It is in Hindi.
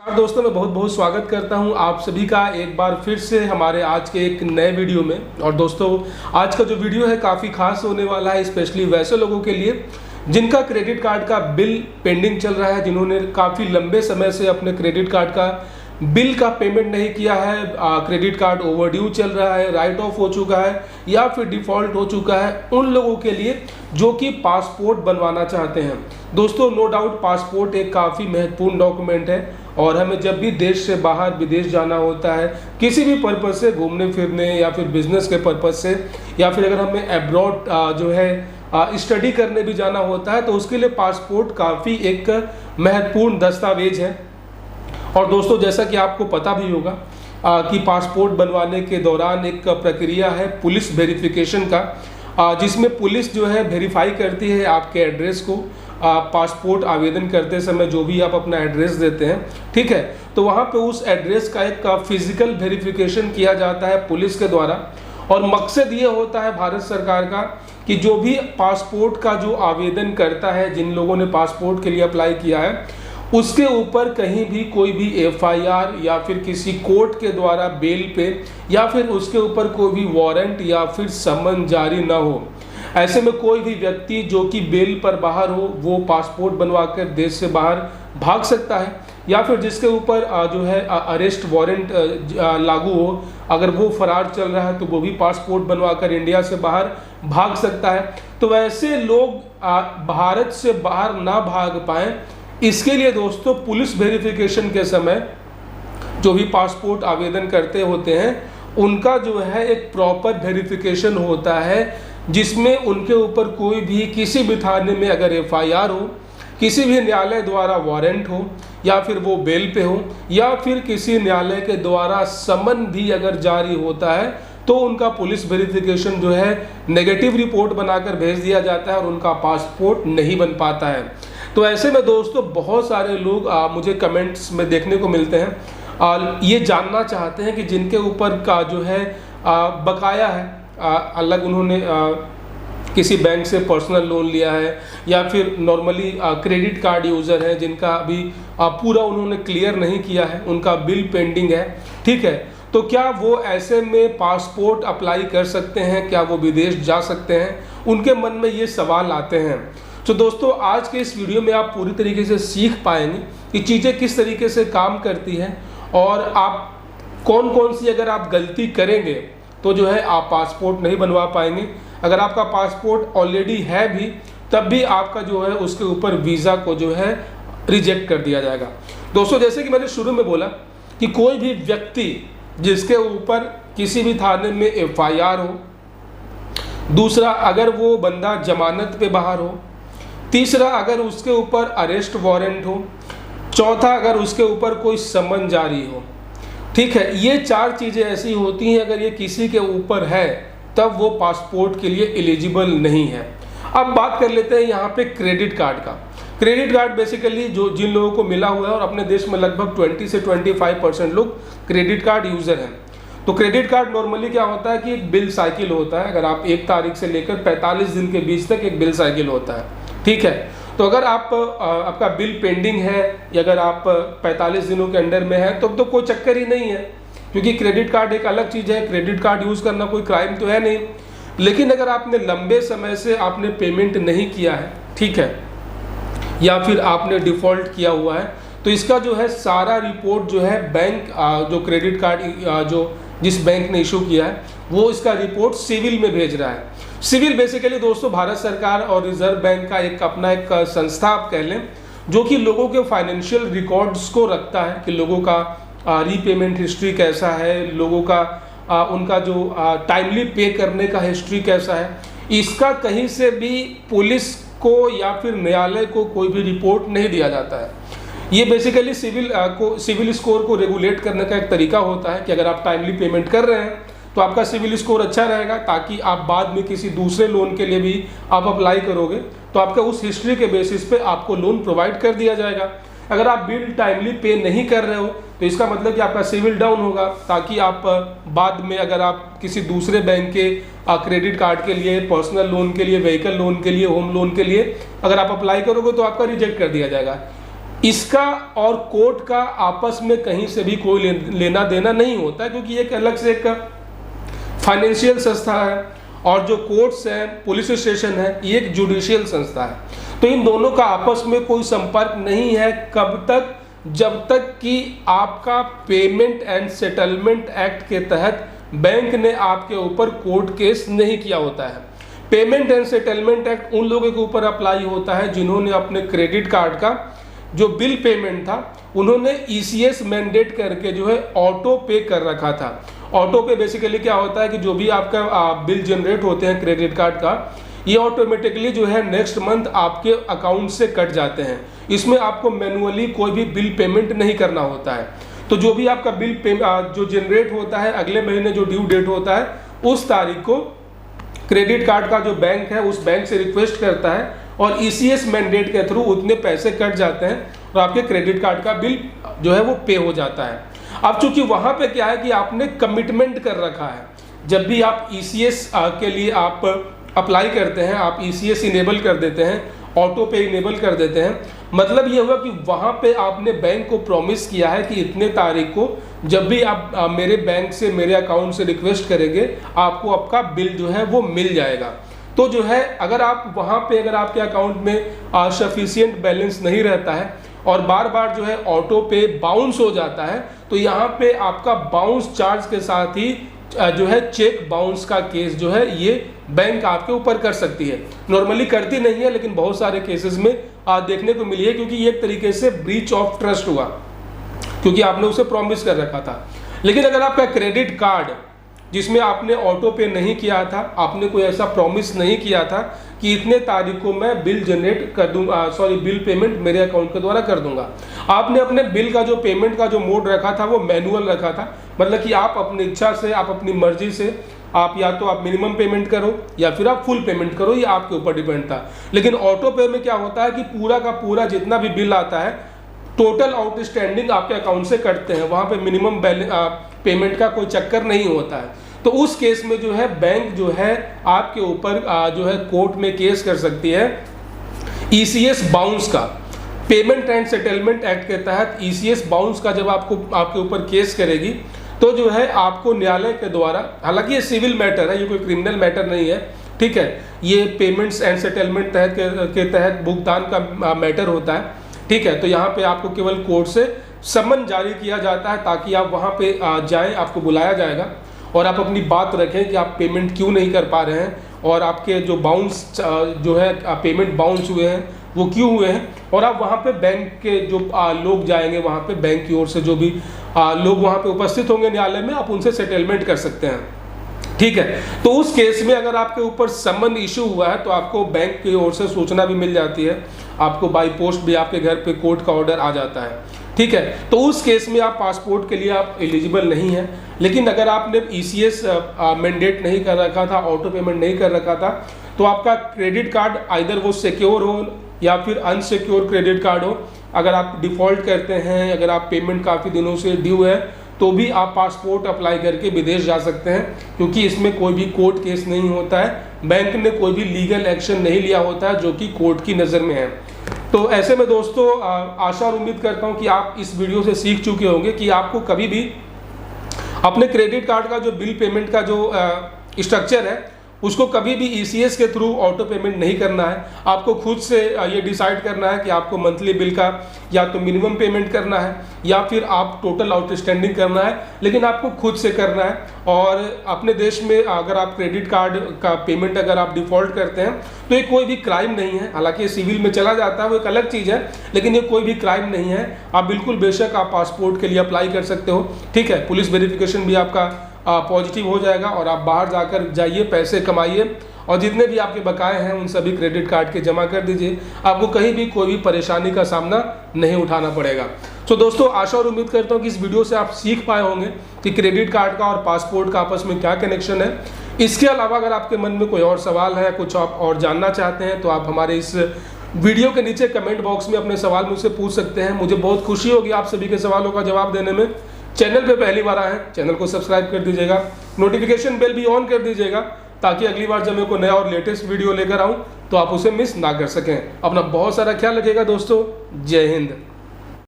दोस्तों, मैं बहुत बहुत स्वागत करता हूं आप सभी का एक बार फिर से हमारे आज के एक नए वीडियो में। और दोस्तों, आज का जो वीडियो है काफ़ी खास होने वाला है, स्पेशली वैसे लोगों के लिए जिनका क्रेडिट कार्ड का बिल पेंडिंग चल रहा है, जिन्होंने काफ़ी लंबे समय से अपने क्रेडिट कार्ड का बिल का पेमेंट नहीं किया है, क्रेडिट कार्ड ओवरड्यू चल रहा है, राइट ऑफ हो चुका है या फिर डिफ़ॉल्ट हो चुका है, उन लोगों के लिए जो कि पासपोर्ट बनवाना चाहते हैं। दोस्तों, नो डाउट पासपोर्ट एक काफ़ी महत्वपूर्ण डॉक्यूमेंट है और हमें जब भी देश से बाहर विदेश जाना होता है, किसी भी पर्पज़ से घूमने फिरने या फिर बिजनेस के पर्पज़ से, या फिर अगर हमें एब्रॉड जो है स्टडी करने भी जाना होता है, तो उसके लिए पासपोर्ट काफ़ी एक महत्वपूर्ण दस्तावेज है। और दोस्तों, जैसा कि आपको पता भी होगा कि पासपोर्ट बनवाने के दौरान एक प्रक्रिया है पुलिस वेरिफिकेशन का, जिसमें पुलिस जो है वेरीफाई करती है आपके एड्रेस को। पासपोर्ट आवेदन करते समय जो भी आप अपना एड्रेस देते हैं, ठीक है, तो वहाँ पे उस एड्रेस का एक फिजिकल वेरिफिकेशन किया जाता है पुलिस के द्वारा। और मकसद ये होता है भारत सरकार का कि जो भी पासपोर्ट का जो आवेदन करता है, जिन लोगों ने पासपोर्ट के लिए अप्लाई किया है, उसके ऊपर कहीं भी कोई भी एफआईआर या फिर किसी कोर्ट के द्वारा बेल पे या फिर उसके ऊपर कोई भी वारंट या फिर समन जारी ना हो। ऐसे में कोई भी व्यक्ति जो कि बेल पर बाहर हो, वो पासपोर्ट बनवाकर देश से बाहर भाग सकता है, या फिर जिसके ऊपर जो है अरेस्ट वारंट लागू हो, अगर वो फरार चल रहा है तो वो भी पासपोर्ट बनवाकर इंडिया से बाहर भाग सकता है। तो वैसे लोग भारत से बाहर ना भाग पाएँ, इसके लिए दोस्तों पुलिस वेरिफिकेशन के समय जो भी पासपोर्ट आवेदन करते होते हैं, उनका जो है एक प्रॉपर वेरिफिकेशन होता है, जिसमें उनके ऊपर कोई भी किसी भी थाने में अगर एफआईआर हो, किसी भी न्यायालय द्वारा वारंट हो, या फिर वो बेल पे हो, या फिर किसी न्यायालय के द्वारा समन भी अगर जारी होता है, तो उनका पुलिस वेरिफिकेशन जो है नेगेटिव रिपोर्ट बनाकर भेज दिया जाता है और उनका पासपोर्ट नहीं बन पाता है। तो ऐसे में दोस्तों बहुत सारे लोग मुझे कमेंट्स में देखने को मिलते हैं, ये जानना चाहते हैं कि जिनके ऊपर का जो है बकाया है, अलग उन्होंने किसी बैंक से पर्सनल लोन लिया है, या फिर नॉर्मली क्रेडिट कार्ड यूज़र हैं जिनका अभी पूरा उन्होंने क्लियर नहीं किया है, उनका बिल पेंडिंग है, ठीक है, तो क्या वो ऐसे में पासपोर्ट अप्लाई कर सकते हैं, क्या वो विदेश जा सकते हैं? उनके मन में ये सवाल आते हैं। तो दोस्तों, आज के इस वीडियो में आप पूरी तरीके से सीख पाएंगे कि चीज़ें किस तरीके से काम करती हैं, और आप कौन कौन सी अगर आप गलती करेंगे तो जो है आप पासपोर्ट नहीं बनवा पाएंगे। अगर आपका पासपोर्ट ऑलरेडी है भी, तब भी आपका जो है उसके ऊपर वीज़ा को जो है रिजेक्ट कर दिया जाएगा। दोस्तों, जैसे कि मैंने शुरू में बोला कि कोई भी व्यक्ति जिसके ऊपर किसी भी थाने में एफआईआर हो, दूसरा अगर वो बंदा जमानत पे बाहर हो, तीसरा अगर उसके ऊपर अरेस्ट वारंट हो, चौथा अगर उसके ऊपर कोई समन जारी हो, ठीक है, ये चार चीज़ें ऐसी होती हैं, अगर ये किसी के ऊपर है तब वो पासपोर्ट के लिए एलिजिबल नहीं है। अब बात कर लेते हैं यहाँ पे क्रेडिट कार्ड का। क्रेडिट कार्ड बेसिकली जो जिन लोगों को मिला हुआ है, और अपने देश में लगभग 20 से 25% लोग क्रेडिट कार्ड यूज़र हैं। तो क्रेडिट कार्ड नॉर्मली क्या होता है कि एक बिल साइकिल होता है, अगर आप 1 तारीख से लेकर 45 दिन के बीच तक एक बिल साइकिल होता है, ठीक है। तो अगर आपका बिल पेंडिंग है, या अगर आप 45 दिनों के अंडर में है, तो कोई चक्कर ही नहीं है, क्योंकि क्रेडिट कार्ड एक अलग चीज़ है। क्रेडिट कार्ड यूज़ करना कोई क्राइम तो है नहीं। लेकिन अगर आपने लंबे समय से आपने पेमेंट नहीं किया है, ठीक है, या फिर आपने डिफ़ॉल्ट किया हुआ है, तो इसका जो है सारा रिपोर्ट जो है बैंक जो क्रेडिट कार्ड जो जिस बैंक ने इशू किया है, वो इसका रिपोर्ट सिविल में भेज रहा है। सिविल बेसिकली दोस्तों भारत सरकार और रिजर्व बैंक का एक अपना एक संस्था आप कह लें, जो कि लोगों के फाइनेंशियल रिकॉर्ड्स को रखता है कि लोगों का रीपेमेंट हिस्ट्री कैसा है, लोगों का उनका जो टाइमली पे करने का हिस्ट्री कैसा है। इसका कहीं से भी पुलिस को या फिर न्यायालय को कोई भी रिपोर्ट नहीं दिया जाता है। ये बेसिकली सिविल स्कोर को रेगुलेट करने का एक तरीका होता है कि अगर आप टाइमली पेमेंट कर रहे हैं तो आपका सिविल स्कोर अच्छा रहेगा, ताकि आप बाद में किसी दूसरे लोन के लिए भी आप अप्लाई करोगे तो आपका उस हिस्ट्री के बेसिस पे आपको लोन प्रोवाइड कर दिया जाएगा। अगर आप बिल टाइमली पे नहीं कर रहे हो तो इसका मतलब कि आपका सिविल डाउन होगा, ताकि आप बाद में अगर आप किसी दूसरे बैंक के क्रेडिट कार्ड के लिए, पर्सनल लोन के लिए, व्हीकल लोन के लिए, होम लोन के लिए अगर आप अप्लाई करोगे तो आपका रिजेक्ट कर दिया जाएगा। इसका और कोर्ट का आपस में कहीं से भी कोई लेना देना नहीं होता, क्योंकि एक अलग से एक फाइनेंशियल संस्था है और जो कोर्ट्स हैं, पुलिस स्टेशन है, ये एक जुडिशियल संस्था है। तो इन दोनों का आपस में कोई संपर्क नहीं है कब तक, जब तक कि आपका पेमेंट एंड सेटलमेंट एक्ट के तहत बैंक ने आपके ऊपर कोर्ट केस नहीं किया होता है। पेमेंट एंड सेटलमेंट एक्ट उन लोगों के ऊपर अप्लाई होता है जिन्होंने अपने क्रेडिट कार्ड का जो बिल पेमेंट था उन्होंने ECS मैंडेट करके जो है ऑटो पे कर रखा था। ऑटो पे बेसिकली क्या होता है कि जो भी आपका बिल जनरेट होते हैं क्रेडिट कार्ड का, ये ऑटोमेटिकली जो है नेक्स्ट मंथ आपके अकाउंट से कट जाते हैं। इसमें आपको मैनुअली कोई भी बिल पेमेंट नहीं करना होता है। तो जो भी आपका बिल जो जनरेट होता है अगले महीने जो ड्यू डेट होता है उस तारीख को क्रेडिट कार्ड का जो बैंक है उस बैंक से रिक्वेस्ट करता है और ECS मैंडेट के थ्रू उतने पैसे कट जाते हैं और आपके क्रेडिट कार्ड का बिल जो है वो पे हो जाता है। अब चूंकि वहां पे क्या है कि आपने कमिटमेंट कर रखा है, जब भी आप ECS के लिए आप अप्लाई करते हैं, आप ECS इनेबल कर देते हैं, ऑटो पे इनेबल कर देते हैं, मतलब ये हुआ कि वहां पे आपने बैंक को प्रॉमिस किया है कि इतने तारीख को जब भी आप मेरे बैंक से मेरे अकाउंट से रिक्वेस्ट करेंगे आपको आपका बिल जो है वो मिल जाएगा। तो जो है अगर आप वहां पे अगर आपके अकाउंट में सफिशिएंट बैलेंस नहीं रहता है और बार बार जो है ऑटो पे बाउंस हो जाता है, तो यहाँ पे आपका बाउंस चार्ज के साथ ही जो है चेक बाउंस का केस जो है ये बैंक आपके ऊपर कर सकती है। नॉर्मली करती नहीं है लेकिन बहुत सारे केसेस में देखने को मिली है, क्योंकि ये एक तरीके से ब्रीच ऑफ ट्रस्ट हुआ, क्योंकि आपने उसे प्रॉमिस कर रखा था। लेकिन अगर आपका क्रेडिट कार्ड जिसमें आपने ऑटो पे नहीं किया था, आपने कोई ऐसा प्रॉमिस नहीं किया था कि इतने तारीख को मैं बिल जनरेट कर दूंगा, बिल पेमेंट मेरे अकाउंट के द्वारा कर दूंगा, आपने अपने बिल का जो पेमेंट का जो मोड रखा था वो मैनुअल रखा था, मतलब कि आप अपनी इच्छा से, आप अपनी मर्जी से आप या तो आप मिनिमम पेमेंट करो या फिर आप फुल पेमेंट करो, ये आपके ऊपर डिपेंड था। लेकिन ऑटो पे में क्या होता है कि पूरा का पूरा जितना भी बिल आता है टोटल आउटस्टैंडिंग आपके अकाउंट से कटते हैं, वहां पे मिनिमम पेमेंट का कोई चक्कर नहीं होता है। तो उस केस में जो है बैंक जो है आपके ऊपर जो है कोर्ट में केस कर सकती है ECS बाउंस का। पेमेंट एंड सेटलमेंट एक्ट के तहत ECS बाउंस का जब आपके ऊपर केस करेगी तो जो है आपको न्यायालय के द्वारा, हालांकि ये सिविल मैटर है, ये कोई क्रिमिनल मैटर नहीं है, ठीक है, ये पेमेंट्स एंड सेटलमेंट के तहत भुगतान का मैटर होता है, ठीक है। तो यहाँ पे आपको केवल कोर्ट से समन जारी किया जाता है ताकि आप वहाँ पे जाएं, आपको बुलाया जाएगा और आप अपनी बात रखें कि आप पेमेंट क्यों नहीं कर पा रहे हैं और आपके जो बाउंस जो है पेमेंट बाउंस हुए हैं वो क्यों हुए हैं, और आप वहाँ पे बैंक के जो लोग जाएंगे, वहाँ पे बैंक की ओर से जो भी लोग वहाँ पे उपस्थित होंगे न्यायालय में, आप उनसे सेटलमेंट कर सकते हैं, ठीक है। तो उस केस में अगर आपके ऊपर समन इशू हुआ है तो आपको बैंक की ओर से सूचना भी मिल जाती है, आपको बाई पोस्ट भी आपके घर पे कोर्ट का ऑर्डर आ जाता है, ठीक है। तो उस केस में आप पासपोर्ट के लिए आप एलिजिबल नहीं है। लेकिन अगर आपने ECS मैंडेट नहीं कर रखा था, ऑटो पेमेंट नहीं कर रखा था, तो आपका क्रेडिट कार्ड आइदर वो सिक्योर हो या फिर अनसिक्योर क्रेडिट कार्ड हो, अगर आप डिफ़ॉल्ट करते हैं, अगर आप पेमेंट काफ़ी दिनों से ड्यू है, तो भी आप पासपोर्ट अप्लाई करके विदेश जा सकते हैं, क्योंकि इसमें कोई भी कोर्ट केस नहीं होता है, बैंक ने कोई भी लीगल एक्शन नहीं लिया होता है जो कि कोर्ट की नज़र में है। तो ऐसे में दोस्तों आशा और उम्मीद करता हूं कि आप इस वीडियो से सीख चुके होंगे कि आपको कभी भी अपने क्रेडिट कार्ड का जो बिल पेमेंट का जो स्ट्रक्चर है उसको कभी भी ECS के थ्रू ऑटो पेमेंट नहीं करना है। आपको खुद से ये डिसाइड करना है कि आपको मंथली बिल का या तो मिनिमम पेमेंट करना है या फिर आप टोटल आउटस्टैंडिंग करना है, लेकिन आपको खुद से करना है। और अपने देश में अगर आप क्रेडिट कार्ड का पेमेंट अगर आप डिफ़ॉल्ट करते हैं तो ये कोई भी क्राइम नहीं है, हालांकि ये सिविल में चला जाता है, वो एक अलग चीज़ है, लेकिन ये कोई भी क्राइम नहीं है। आप बिल्कुल बेशक आप पासपोर्ट के लिए अप्लाई कर सकते हो, ठीक है, पुलिस वेरिफिकेशन भी आपका पॉजिटिव हो जाएगा और आप बाहर जाकर जाइए, पैसे कमाइए और जितने भी आपके बकाए हैं उन सभी क्रेडिट कार्ड के जमा कर दीजिए, आपको कहीं भी कोई भी परेशानी का सामना नहीं उठाना पड़ेगा। तो दोस्तों आशा और उम्मीद करता हूँ कि इस वीडियो से आप सीख पाए होंगे कि क्रेडिट कार्ड का और पासपोर्ट का आपस में क्या कनेक्शन है। इसके अलावा अगर आपके मन में कोई और सवाल है, कुछ आप और जानना चाहते हैं, तो आप हमारे इस वीडियो के नीचे कमेंट बॉक्स में अपने सवाल मुझसे पूछ सकते हैं। मुझे बहुत खुशी होगी आप सभी के सवालों का जवाब देने में। चैनल पे पहली बार आए हैं, चैनल को सब्सक्राइब कर दीजिएगा, नोटिफिकेशन बेल भी ऑन कर दीजिएगा ताकि अगली बार जब मैं कोई नया और लेटेस्ट वीडियो लेकर आऊं तो आप उसे मिस ना कर सकें। अपना बहुत सारा ख्याल रखिएगा दोस्तों। जय हिंद।